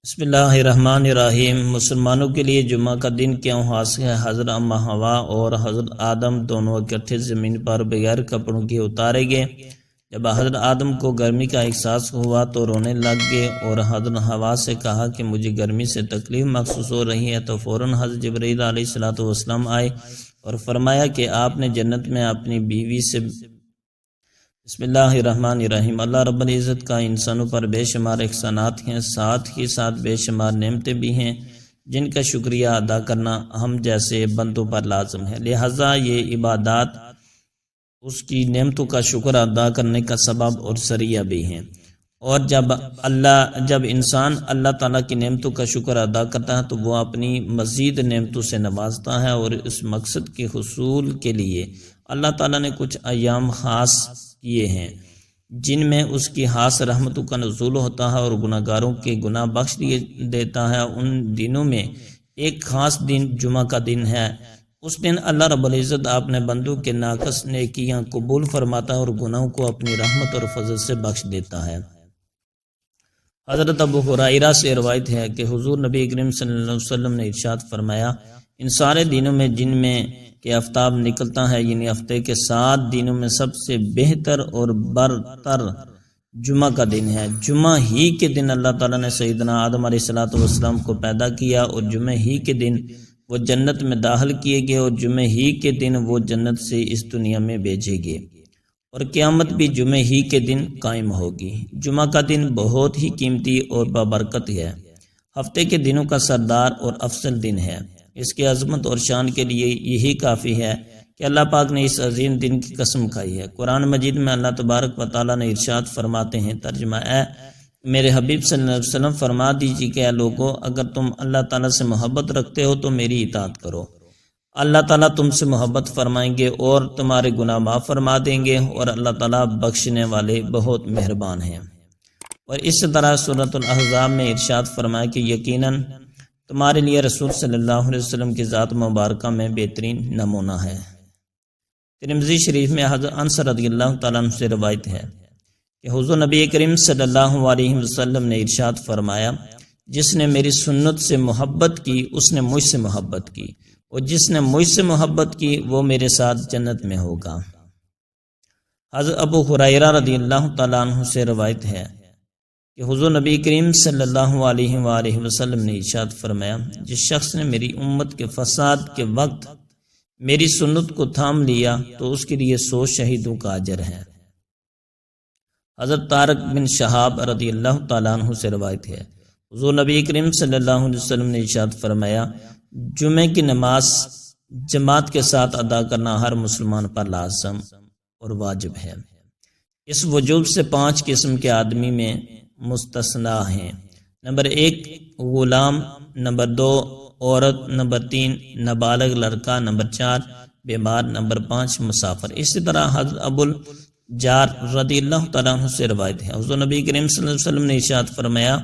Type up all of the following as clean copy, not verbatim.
بسم اللہ الرحمن الرحیم۔ مسلمانوں کے لیے جمعہ کا دن کیوں خاص ہے؟ حضرت اما حوا اور حضرت آدم دونوں اکٹھے زمین پر بغیر کپڑوں کے اتارے گئے۔ جب حضرت آدم کو گرمی کا احساس ہوا تو رونے لگ گئے اور حضرت حوا سے کہا کہ مجھے گرمی سے تکلیف محسوس ہو رہی ہے، تو فوراً حضرت جبرائیل علیہ السلام آئے اور فرمایا کہ آپ نے جنت میں اپنی بیوی سے بسم اللہ الرحمن الرحیم۔ اللہ رب العزت کا انسانوں پر بے شمار احسانات ہیں، ساتھ ہی ساتھ بے شمار نعمتیں بھی ہیں جن کا شکریہ ادا کرنا ہم جیسے بندوں پر لازم ہے، لہٰذا یہ عبادات اس کی نعمتوں کا شکر ادا کرنے کا سبب اور ذریعہ بھی ہیں۔ اور جب انسان اللہ تعالیٰ کی نعمتوں کا شکر ادا کرتا ہے تو وہ اپنی مزید نعمتوں سے نوازتا ہے، اور اس مقصد کے حصول کے لیے اللہ تعالیٰ نے کچھ ایام خاص کیے ہیں جن میں اس کی خاص رحمتوں کا نزول ہوتا ہے اور گناہ گاروں کے گناہ بخش دیتا ہے۔ ان دنوں میں ایک خاص دن جمعہ کا دن ہے۔ اس دن اللہ رب العزت اپنے بندوں کے ناقص نیکیاں قبول فرماتا ہے اور گناہوں کو اپنی رحمت اور فضل سے بخش دیتا ہے۔ حضرت ابو ہریرہ سے روایت ہے کہ حضور نبی کریم صلی اللہ علیہ وسلم نے ارشاد فرمایا، ان سارے دنوں میں جن میں کہ آفتاب نکلتا ہے، یعنی ہفتے کے 7 دنوں میں سب سے بہتر اور برتر جمعہ کا دن ہے۔ جمعہ ہی کے دن اللہ تعالیٰ نے سیدنا آدم علیہ السلام کو پیدا کیا، اور جمعہ ہی کے دن وہ جنت میں داخل کیے گئے، اور جمعہ ہی کے دن وہ جنت سے اس دنیا میں بھیجے گئے، اور قیامت بھی جمعہ ہی کے دن قائم ہوگی۔ جمعہ کا دن بہت ہی قیمتی اور بابرکت ہے، ہفتے کے دنوں کا سردار اور افضل دن ہے۔ اس کی عظمت اور شان کے لیے یہی کافی ہے کہ اللہ پاک نے اس عظیم دن کی قسم کھائی ہے۔ قرآن مجید میں اللہ تبارک و تعالیٰ نے ارشاد فرماتے ہیں، ترجمہ اے میرے حبیب صلی اللہ علیہ وسلم فرما دیجیے کہ اے لوگو، اگر تم اللہ تعالیٰ سے محبت رکھتے ہو تو میری اطاعت کرو، اللہ تعالیٰ تم سے محبت فرمائیں گے اور تمہارے گناہ معاف فرما دیں گے، اور اللہ تعالیٰ بخشنے والے بہت مہربان ہیں۔ اور اس طرح سورۃ الاحزاب میں ارشاد فرمایا کہ یقیناً تمہارے لیے رسول صلی اللہ علیہ وسلم کی ذات مبارکہ میں بہترین نمونہ ہے۔ ترمذی شریف میں حضرت انس رضی اللہ تعالیٰ عنہ سے روایت ہے کہ حضور نبی کریم صلی اللہ علیہ وسلم نے ارشاد فرمایا، جس نے میری سنت سے محبت کی اس نے مجھ سے محبت کی، اور جس نے مجھ سے محبت کی وہ میرے ساتھ جنت میں ہوگا۔ حضرت ابو ہریرہ رضی اللہ تعالیٰ عنہ سے روایت ہے کہ حضور نبی کریم صلی اللہ علیہ وآلہ وسلم نے ارشاد فرمایا، جس شخص نے میری امت کے فساد کے وقت میری سنت کو تھام لیا تو اس کے لیے 100 شہیدوں کا اجر ہے۔ حضرت طارق بن شہاب رضی اللہ تعالیٰ عنہ سے روایت ہے، حضور نبی کریم صلی اللہ علیہ وسلم نے ارشاد فرمایا، جمعے کی نماز جماعت کے ساتھ ادا کرنا ہر مسلمان پر لازم اور واجب ہے۔ اس وجوب سے 5 قسم کے آدمی میں مستثنا ہیں۔ نمبر 1 غلام، نمبر 2 عورت، نمبر 3 نابالغ لڑکا، نمبر 4 بیمار، نمبر 5 مسافر۔ اسی طرح حضرت ابو الجار رضی اللہ تعالیٰ عنہ سے روایت ہے، حضور نبی کریم صلی اللہ علیہ وسلم نے ارشاد فرمایا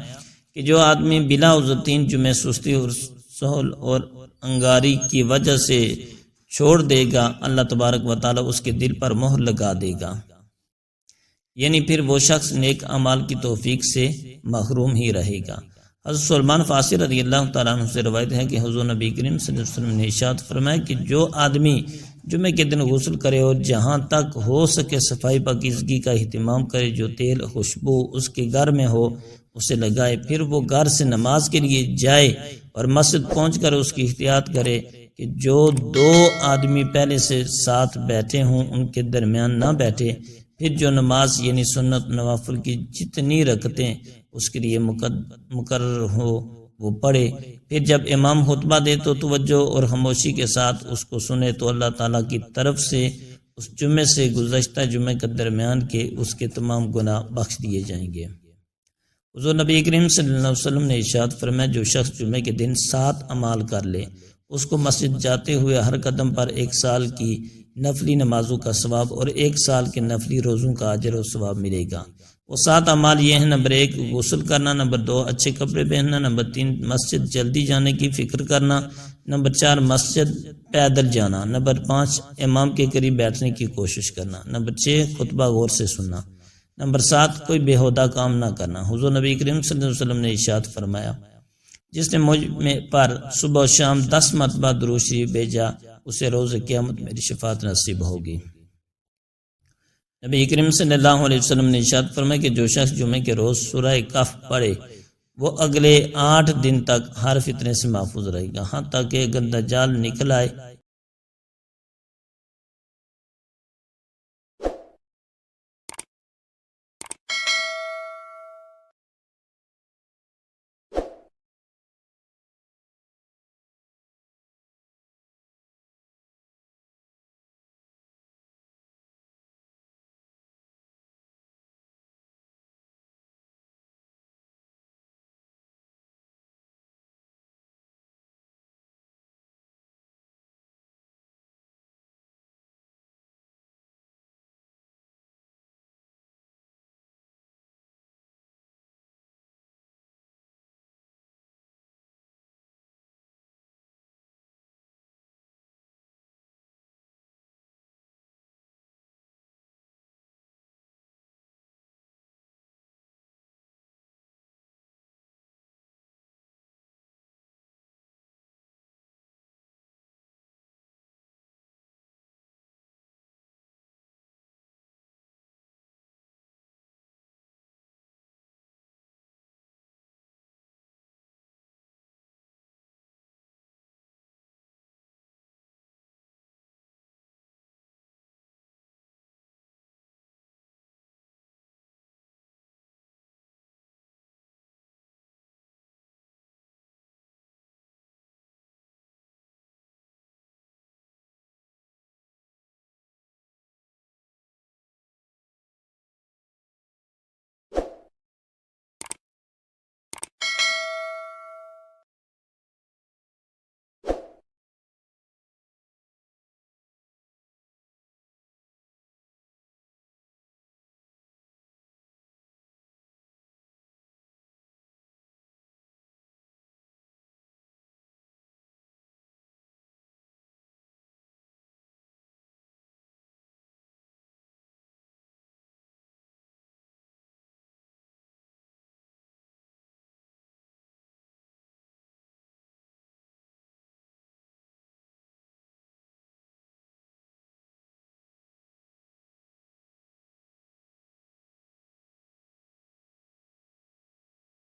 کہ جو آدمی بلا عذر 3 جمعے سستی اور سہل اور انگاری کی وجہ سے چھوڑ دے گا، اللہ تبارک و تعالیٰ اس کے دل پر مہر لگا دے گا، یعنی پھر وہ شخص نیک اعمال کی توفیق سے محروم ہی رہے گا۔ حضرت سلمان فارسی رضی اللہ تعالیٰ عنہ سے روایت ہے کہ حضور نبی کریم صلی اللہ علیہ وسلم نے ارشاد فرمایا کہ جو آدمی جمعے کے دن غسل کرے اور جہاں تک ہو سکے صفائی پاکیزگی کا اہتمام کرے، جو تیل خوشبو اس کے گھر میں ہو اسے لگائے، پھر وہ گھر سے نماز کے لیے جائے اور مسجد پہنچ کر اس کی احتیاط کرے کہ جو 2 آدمی پہلے سے ساتھ بیٹھے ہوں ان کے درمیان نہ بیٹھے، پھر جو نماز یعنی سنت نوافل کی جتنی رکعتیں اس کے لیے مقرر ہو وہ پڑھے، پھر جب امام خطبہ دے تو توجہ اور خاموشی کے ساتھ اس کو سنے، تو اللہ تعالیٰ کی طرف سے اس جمعے سے گزشتہ جمعے کے درمیان کے اس کے تمام گناہ بخش دیے جائیں گے۔ حضور نبی کریم صلی اللہ علیہ وسلم نے ارشاد فرمایا، جو شخص جمعے کے دن 7 اعمال کر لے اس کو مسجد جاتے ہوئے ہر قدم پر 1 سال کی نفلی نمازوں کا ثواب اور 1 سال کے نفلی روزوں کا اجر و ثواب ملے گا۔ وہ 7 اعمال یہ ہیں، نمبر 1 غسل کرنا، نمبر 2 اچھے کپڑے پہننا، نمبر 3 مسجد جلدی جانے کی فکر کرنا، نمبر 4 مسجد پیدل جانا، نمبر 5 امام کے قریب بیٹھنے کی کوشش کرنا، نمبر 6 خطبہ غور سے سننا، نمبر 7، کوئی بیہودہ کام نہ کرنا۔ حضور نبی کریم صلی اللہ علیہ وسلم نے ارشاد فرمایا، جس نے مجھ میں پر صبح و شام 10 مرتبہ درود شریف بھیجا اسے روز قیامت میری شفاعت نصیب ہوگی۔ نبی کریم صلی اللہ علیہ وسلم نے ارشاد فرمایا کہ جو شخص جمعے کے روز سورہ کہف پڑھے وہ اگلے 8 دن تک ہر فتنے سے محفوظ رہے گا، ہاں تاکہ اگر دجال نکل آئے